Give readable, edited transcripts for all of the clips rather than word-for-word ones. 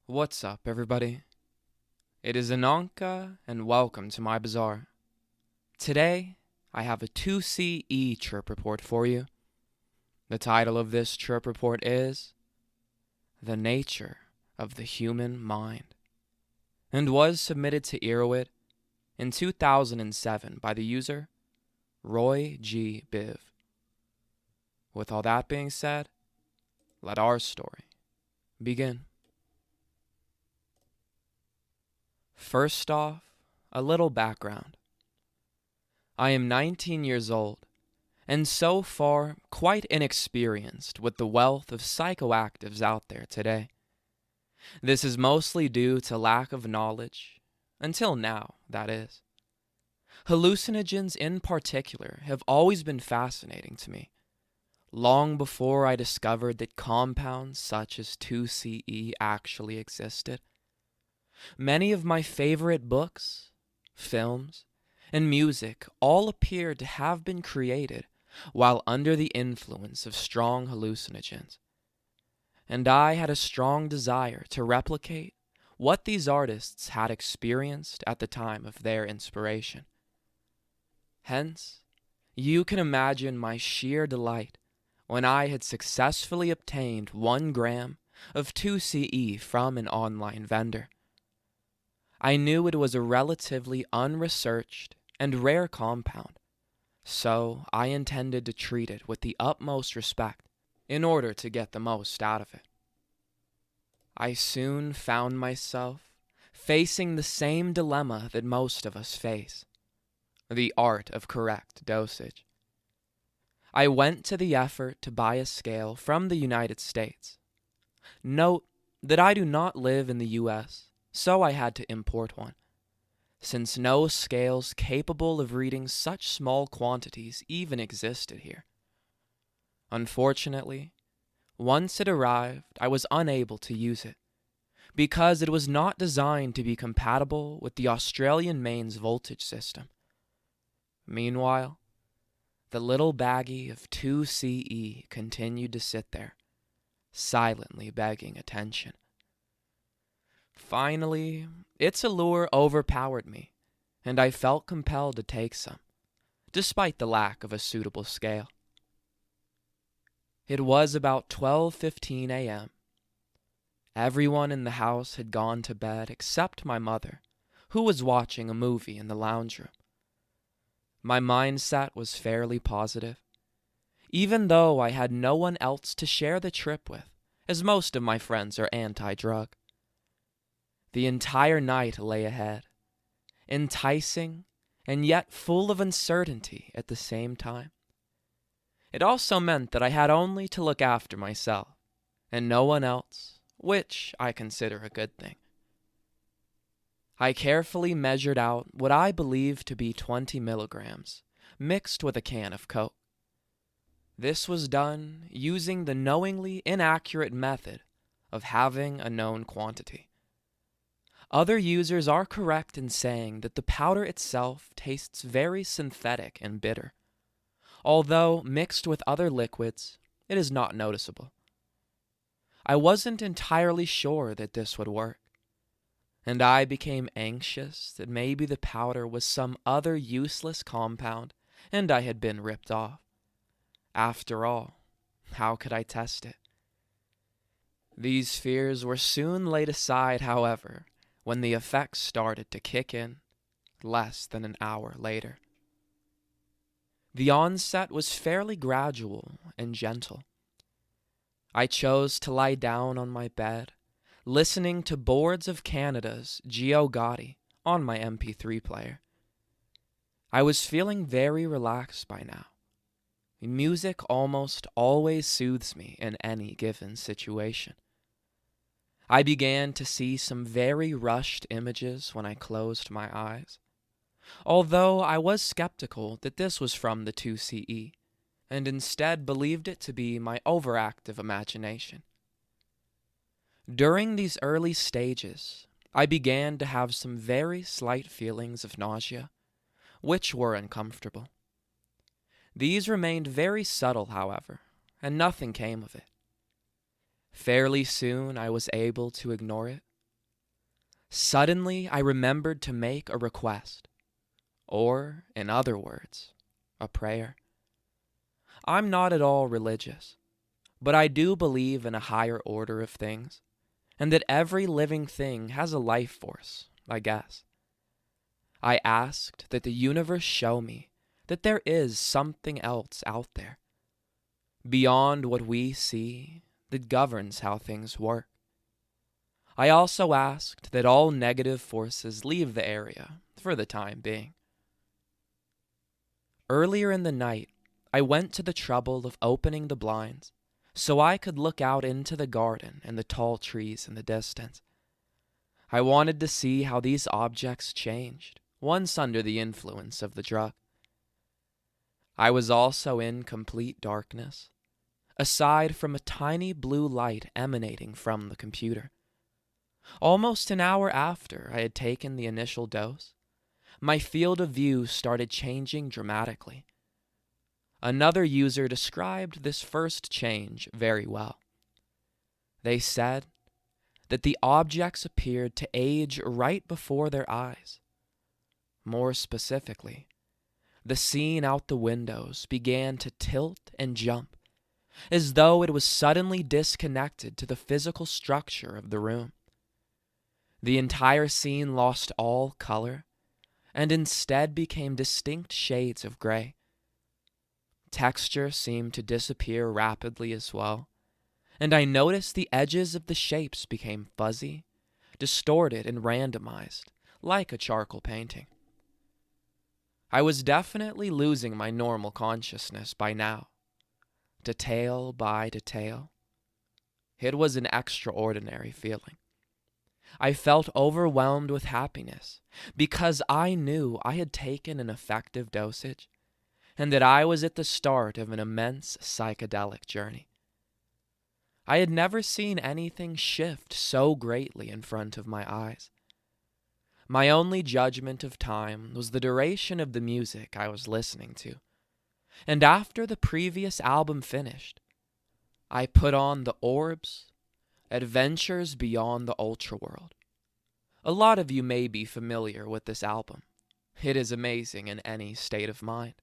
What's up, everybody? It is Ananka, and welcome to my bazaar. Today, I have a 2C-E chirp report for you. The title of this chirp report is The Nature of the Human Mind, and was submitted to Erowid in 2007 by the user Roy G. Biv. With all that being said, let our story begin. First off, a little background. I am 19 years old, and so far quite inexperienced with the wealth of psychoactives out there today. This is mostly due to lack of knowledge, until now, that is. Hallucinogens in particular have always been fascinating to me, long before I discovered that compounds such as 2CE actually existed. Many of my favorite books, films, and music all appear to have been created while under the influence of strong hallucinogens. And I had a strong desire to replicate what these artists had experienced at the time of their inspiration. Hence, you can imagine my sheer delight when I had successfully obtained 1 gram of 2CE from an online vendor. I knew it was a relatively unresearched and rare compound, so I intended to treat it with the utmost respect in order to get the most out of it. I soon found myself facing the same dilemma that most of us face: the art of correct dosage. I went to the effort to buy a scale from the United States. Note that I do not live in the US, so I had to import one, since no scales capable of reading such small quantities even existed here. Unfortunately, once it arrived, I was unable to use it, because it was not designed to be compatible with the Australian mains voltage system. Meanwhile, the little baggie of 2CE continued to sit there, silently begging attention. Finally, its allure overpowered me, and I felt compelled to take some, despite the lack of a suitable scale. It was about 12:15 a.m. Everyone in the house had gone to bed except my mother, who was watching a movie in the lounge room. My mindset was fairly positive, even though I had no one else to share the trip with, as most of my friends are anti-drug. The entire night lay ahead, enticing and yet full of uncertainty at the same time. It also meant that I had only to look after myself, and no one else, which I consider a good thing. I carefully measured out what I believed to be 20 milligrams, mixed with a can of Coke. This was done using the knowingly inaccurate method of having a known quantity. Other users are correct in saying that the powder itself tastes very synthetic and bitter. Although mixed with other liquids, it is not noticeable. I wasn't entirely sure that this would work, and I became anxious that maybe the powder was some other useless compound and I had been ripped off. After all, how could I test it? These fears were soon laid aside, however, when the effects started to kick in less than an hour later. The onset was fairly gradual and gentle. I chose to lie down on my bed, listening to Boards of Canada's Geo Gotti on my MP3 player. I was feeling very relaxed by now. Music almost always soothes me in any given situation. I began to see some very rushed images when I closed my eyes, although I was skeptical that this was from the 2CE, and instead believed it to be my overactive imagination. During these early stages, I began to have some very slight feelings of nausea, which were uncomfortable. These remained very subtle, however, and nothing came of it. Fairly soon I was able to ignore it Suddenly, I remembered to make a request, or, in other words, a prayer. I'm not at all religious, but I do believe in a higher order of things, and that every living thing has a life force, I guess. I asked that the universe show me that there is something else out there, beyond what we see, that governs how things work. I also asked that all negative forces leave the area for the time being. Earlier in the night, I went to the trouble of opening the blinds so I could look out into the garden and the tall trees in the distance. I wanted to see how these objects changed once under the influence of the drug. I was also in complete darkness, aside from a tiny blue light emanating from the computer. Almost an hour after I had taken the initial dose, my field of view started changing dramatically. Another user described this first change very well. They said that the objects appeared to age right before their eyes. More specifically, the scene out the windows began to tilt and jump, as though it was suddenly disconnected to the physical structure of the room. The entire scene lost all color, and instead became distinct shades of gray. Texture seemed to disappear rapidly as well, and I noticed the edges of the shapes became fuzzy, distorted, and randomized, like a charcoal painting. I was definitely losing my normal consciousness by now, detail by detail. It was an extraordinary feeling. I felt overwhelmed with happiness because I knew I had taken an effective dosage and that I was at the start of an immense psychedelic journey. I had never seen anything shift so greatly in front of my eyes. My only judgment of time was the duration of the music I was listening to, and after the previous album finished, I put on the Orbs, Adventures Beyond the Ultraworld. A lot of you may be familiar with this album. It is amazing in any state of mind.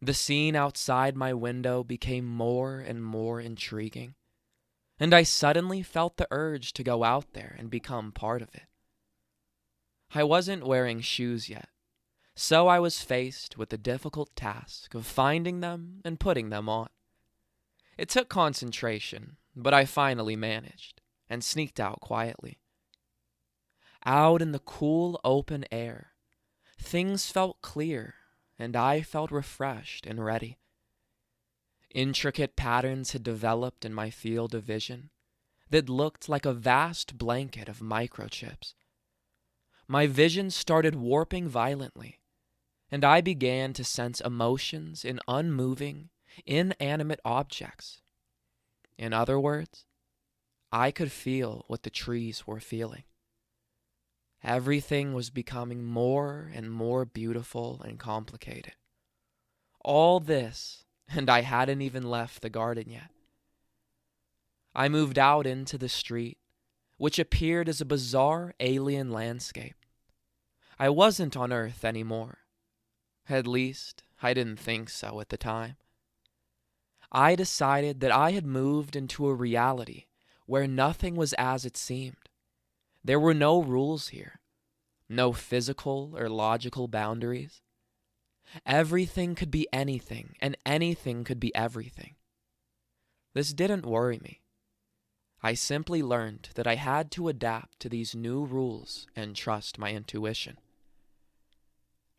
The scene outside my window became more and more intriguing, and I suddenly felt the urge to go out there and become part of it. I wasn't wearing shoes yet, so I was faced with the difficult task of finding them and putting them on. It took concentration, but I finally managed and sneaked out quietly. Out in the cool, open air, things felt clear, and I felt refreshed and ready. Intricate patterns had developed in my field of vision that looked like a vast blanket of microchips. My vision started warping violently, and I began to sense emotions in unmoving, inanimate objects. In other words, I could feel what the trees were feeling. Everything was becoming more and more beautiful and complicated. All this, and I hadn't even left the garden yet. I moved out into the street, which appeared as a bizarre alien landscape. I wasn't on Earth anymore. At least, I didn't think so at the time. I decided that I had moved into a reality where nothing was as it seemed. There were no rules here, no physical or logical boundaries. Everything could be anything, and anything could be everything. This didn't worry me. I simply learned that I had to adapt to these new rules and trust my intuition.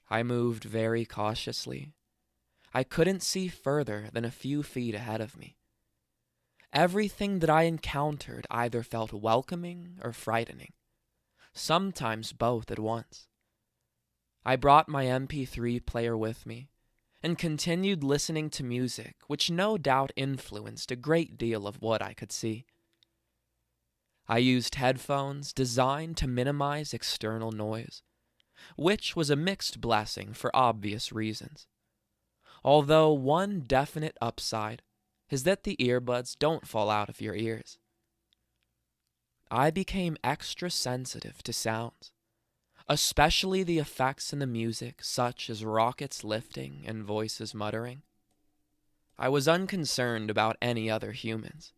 I moved very cautiously. I couldn't see further than a few feet ahead of me. Everything that I encountered either felt welcoming or frightening, sometimes both at once. I brought my MP3 player with me and continued listening to music which no doubt influenced a great deal of what I could see. I used headphones designed to minimize external noise, which was a mixed blessing for obvious reasons. Although one definite upside is that the earbuds don't fall out of your ears. I became extra sensitive to sounds, especially the effects in the music, such as rockets lifting and voices muttering. I was unconcerned about any other humans.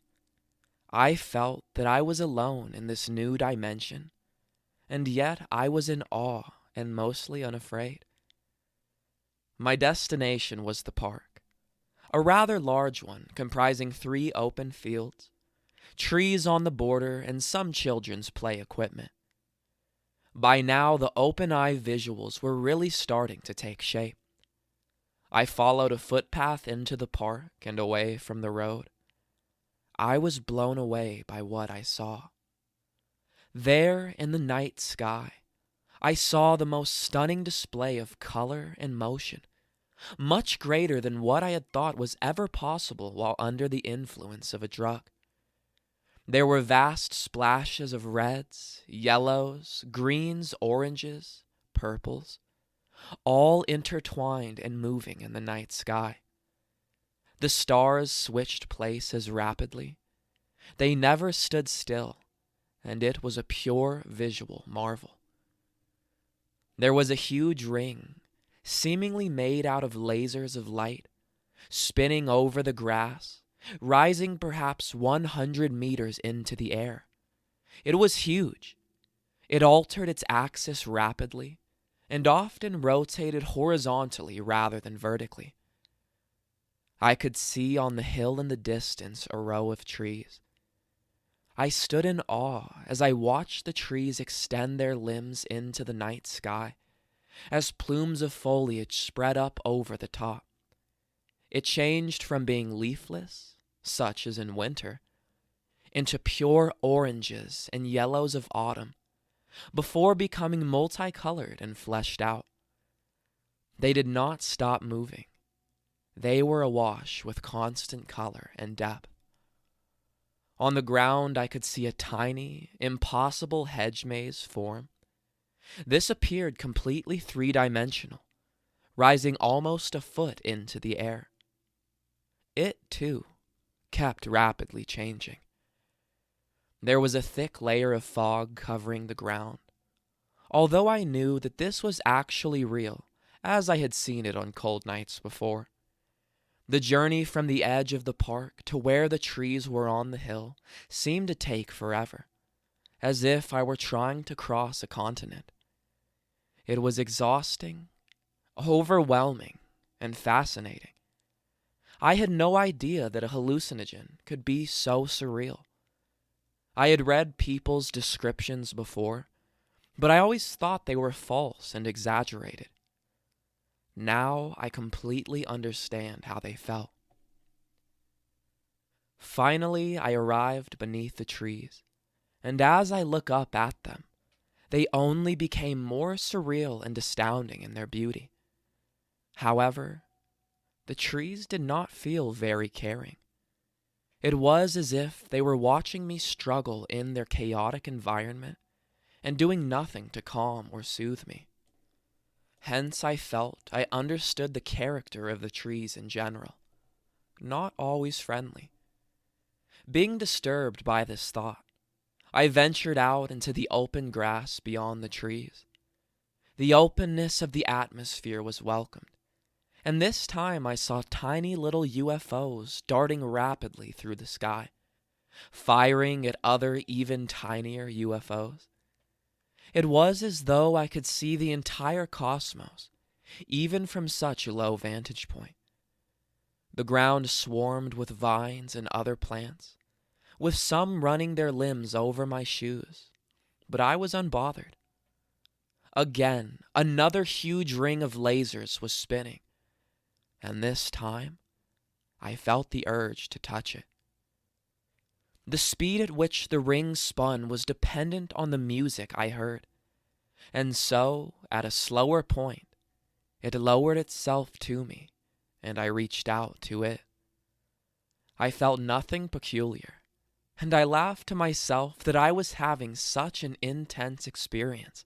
I felt that I was alone in this new dimension, and yet I was in awe and mostly unafraid. My destination was the park, a rather large one comprising 3 open fields, trees on the border, and some children's play equipment. By now, the open-eye visuals were really starting to take shape. I followed a footpath into the park and away from the road. I was blown away by what I saw. There in the night sky, I saw the most stunning display of color and motion, much greater than what I had thought was ever possible while under the influence of a drug. There were vast splashes of reds, yellows, greens, oranges, purples, all intertwined and moving in the night sky. The stars switched places rapidly. They never stood still, and it was a pure visual marvel. There was a huge ring, seemingly made out of lasers of light, spinning over the grass, rising perhaps 100 meters into the air. It was huge. It altered its axis rapidly, and often rotated horizontally rather than vertically. I could see on the hill in the distance a row of trees. I stood in awe as I watched the trees extend their limbs into the night sky, as plumes of foliage spread up over the top. It changed from being leafless, such as in winter, into pure oranges and yellows of autumn, before becoming multicolored and fleshed out. They did not stop moving. They were awash with constant color and depth. On the ground, I could see a tiny, impossible hedge maze form. This appeared completely 3-dimensional, rising almost a foot into the air. It, too, kept rapidly changing. There was a thick layer of fog covering the ground, although I knew that this was actually real, as I had seen it on cold nights before. The journey from the edge of the park to where the trees were on the hill seemed to take forever, as if I were trying to cross a continent. It was exhausting, overwhelming, and fascinating. I had no idea that a hallucinogen could be so surreal. I had read people's descriptions before, but I always thought they were false and exaggerated. Now I completely understand how they felt. Finally, I arrived beneath the trees, and as I look up at them, they only became more surreal and astounding in their beauty. However, the trees did not feel very caring. It was as if they were watching me struggle in their chaotic environment and doing nothing to calm or soothe me. Hence, I felt I understood the character of the trees in general, not always friendly. Being disturbed by this thought, I ventured out into the open grass beyond the trees. The openness of the atmosphere was welcomed, and this time I saw tiny little UFOs darting rapidly through the sky, firing at other even tinier UFOs. It was as though I could see the entire cosmos, even from such a low vantage point. The ground swarmed with vines and other plants, with some running their limbs over my shoes, but I was unbothered. Again, another huge ring of lasers was spinning, and this time, I felt the urge to touch it. The speed at which the ring spun was dependent on the music I heard, and so, at a slower point, it lowered itself to me, and I reached out to it. I felt nothing peculiar, and I laughed to myself that I was having such an intense experience.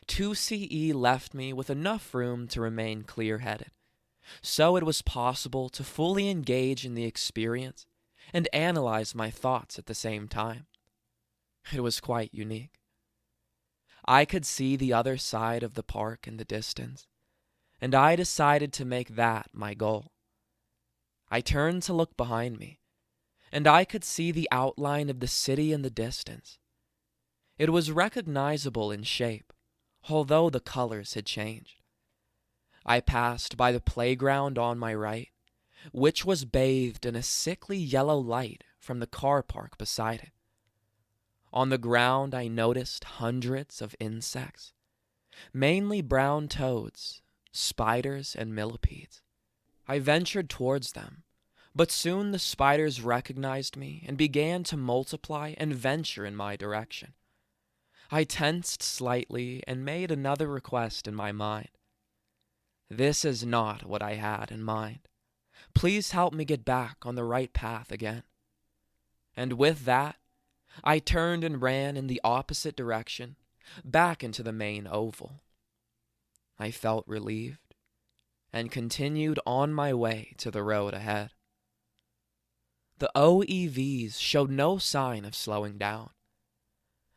2C-E left me with enough room to remain clear-headed, so it was possible to fully engage in the experience and analyze my thoughts at the same time. It was quite unique. I could see the other side of the park in the distance, and I decided to make that my goal. I turned to look behind me, and I could see the outline of the city in the distance. It was recognizable in shape, although the colors had changed. I passed by the playground on my right, which was bathed in a sickly yellow light from the car park beside it. On the ground, I noticed hundreds of insects, mainly brown toads, spiders, and millipedes. I ventured towards them, but soon the spiders recognized me and began to multiply and venture in my direction. I tensed slightly and made another request in my mind. This is not what I had in mind. Please help me get back on the right path again. And with that, I turned and ran in the opposite direction, back into the main oval. I felt relieved and continued on my way to the road ahead. The OEVs showed no sign of slowing down.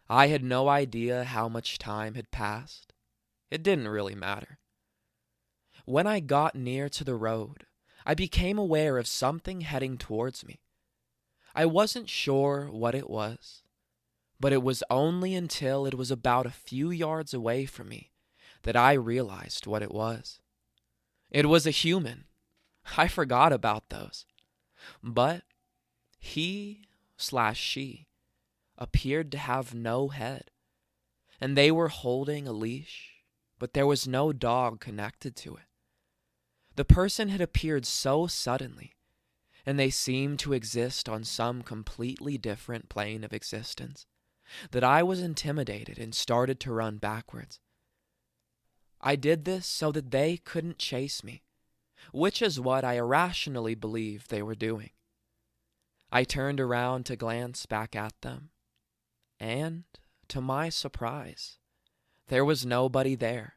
I had no idea how much time had passed. It didn't really matter. When I got near to the road, I became aware of something heading towards me. I wasn't sure what it was, but it was only until it was about a few yards away from me that I realized what it was. It was a human. I forgot about those. But he/she appeared to have no head, and they were holding a leash, but there was no dog connected to it. The person had appeared so suddenly, and they seemed to exist on some completely different plane of existence, that I was intimidated and started to run backwards. I did this so that they couldn't chase me, which is what I irrationally believed they were doing. I turned around to glance back at them, and, to my surprise, there was nobody there.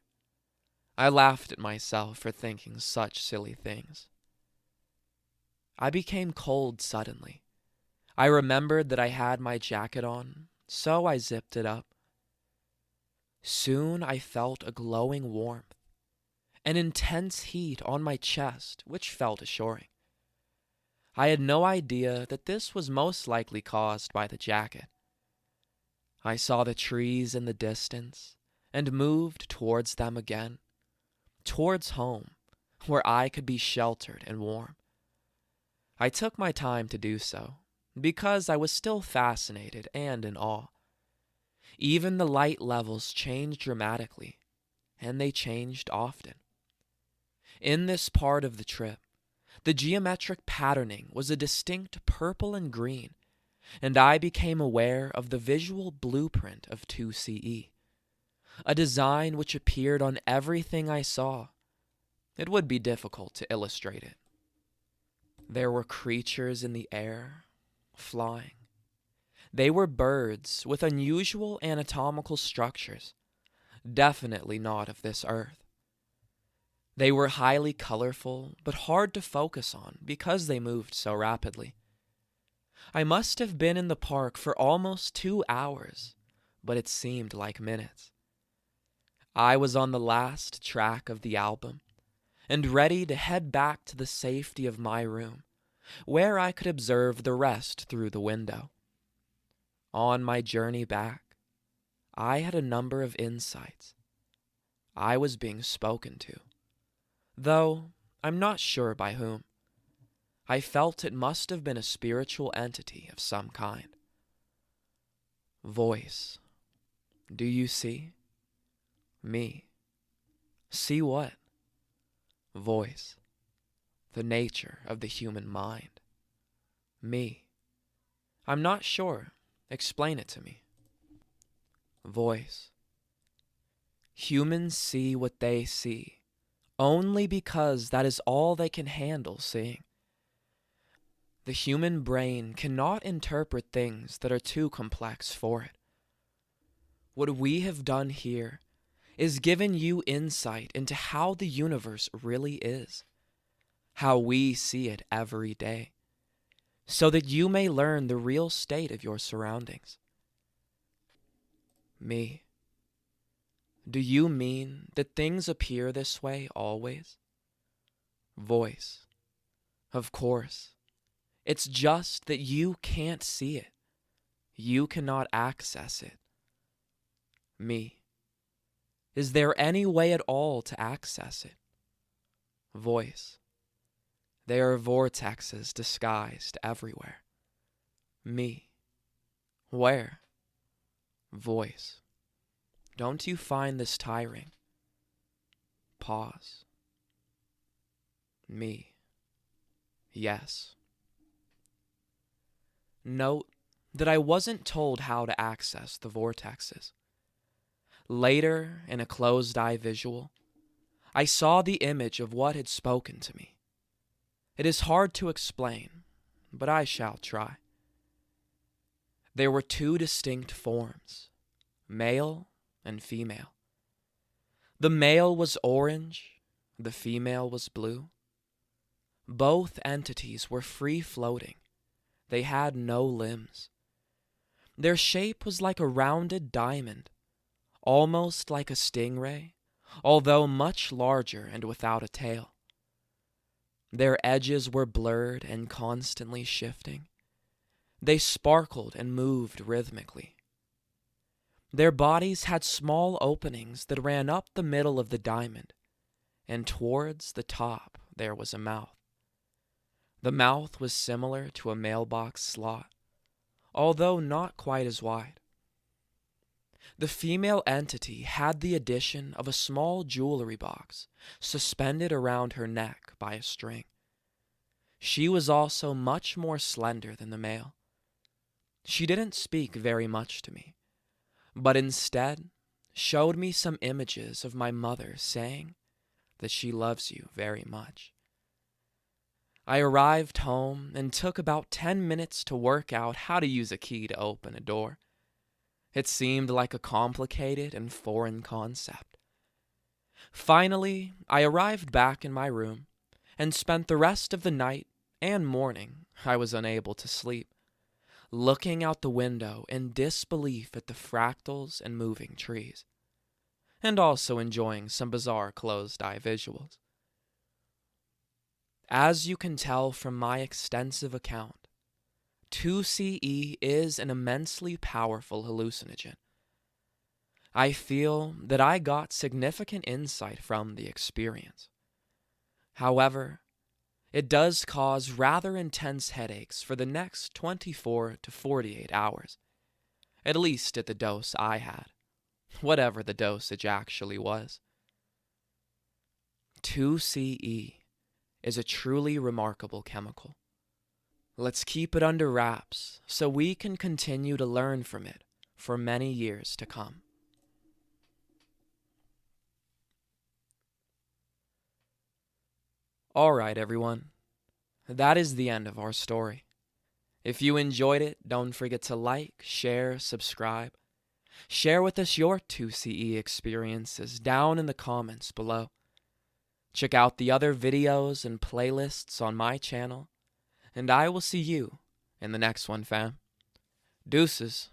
I laughed at myself for thinking such silly things. I became cold suddenly. I remembered that I had my jacket on, so I zipped it up. Soon I felt a glowing warmth, an intense heat on my chest, which felt assuring. I had no idea that this was most likely caused by the jacket. I saw the trees in the distance and moved towards them again, towards home, where I could be sheltered and warm. I took my time to do so, because I was still fascinated and in awe. Even the light levels changed dramatically, and they changed often. In this part of the trip, the geometric patterning was a distinct purple and green, and I became aware of the visual blueprint of 2C-E, a design which appeared on everything I saw. It would be difficult to illustrate it. There were creatures in the air, flying. They were birds with unusual anatomical structures, definitely not of this earth. They were highly colorful, but hard to focus on because they moved so rapidly. I must have been in the park for almost 2 hours, but it seemed like minutes. I was on the last track of the album, and ready to head back to the safety of my room, where I could observe the rest through the window. On my journey back, I had a number of insights. I was being spoken to, though I'm not sure by whom. I felt it must have been a spiritual entity of some kind. Voice. Do you see? Me. See what? Voice. The nature of the human mind. Me. I'm not sure. Explain it to me. Voice. Humans see what they see, only because that is all they can handle seeing. The human brain cannot interpret things that are too complex for it. What we have done here is given you insight into how the universe really is, how we see it every day, so that you may learn the real state of your surroundings. Me. Do you mean that things appear this way always? Voice. Of course. It's just that you can't see it. You cannot access it. Me. Is there any way at all to access it? Voice. They are vortexes disguised everywhere. Me. Where? Voice. Don't you find this tiring? Pause. Me. Yes. Note that I wasn't told how to access the vortexes. Later, in a closed-eye visual, I saw the image of what had spoken to me. It is hard to explain, but I shall try. There were two distinct forms, male and female. The male was orange, the female was blue. Both entities were free-floating. They had no limbs. Their shape was like a rounded diamond, almost like a stingray, although much larger and without a tail. Their edges were blurred and constantly shifting. They sparkled and moved rhythmically. Their bodies had small openings that ran up the middle of the diamond, and towards the top there was a mouth. The mouth was similar to a mailbox slot, although not quite as wide. The female entity had the addition of a small jewelry box suspended around her neck by a string. She was also much more slender than the male. She didn't speak very much to me, but instead showed me some images of my mother saying that she loves you very much. I arrived home and took about 10 minutes to work out how to use a key to open a door. It seemed like a complicated and foreign concept. Finally, I arrived back in my room and spent the rest of the night and morning, I was unable to sleep, looking out the window in disbelief at the fractals and moving trees, and also enjoying some bizarre closed-eye visuals. As you can tell from my extensive account, 2C-E is an immensely powerful hallucinogen. I feel that I got significant insight from the experience. However, it does cause rather intense headaches for the next 24 to 48 hours, at least at the dose I had, whatever the dosage actually was. 2C-E is a truly remarkable chemical. Let's keep it under wraps so we can continue to learn from it for many years to come. Alright, everyone. That is the end of our story. If you enjoyed it, don't forget to like, share, subscribe. Share with us your 2CE experiences down in the comments below. Check out the other videos and playlists on my channel, and I will see you in the next one, fam. Deuces.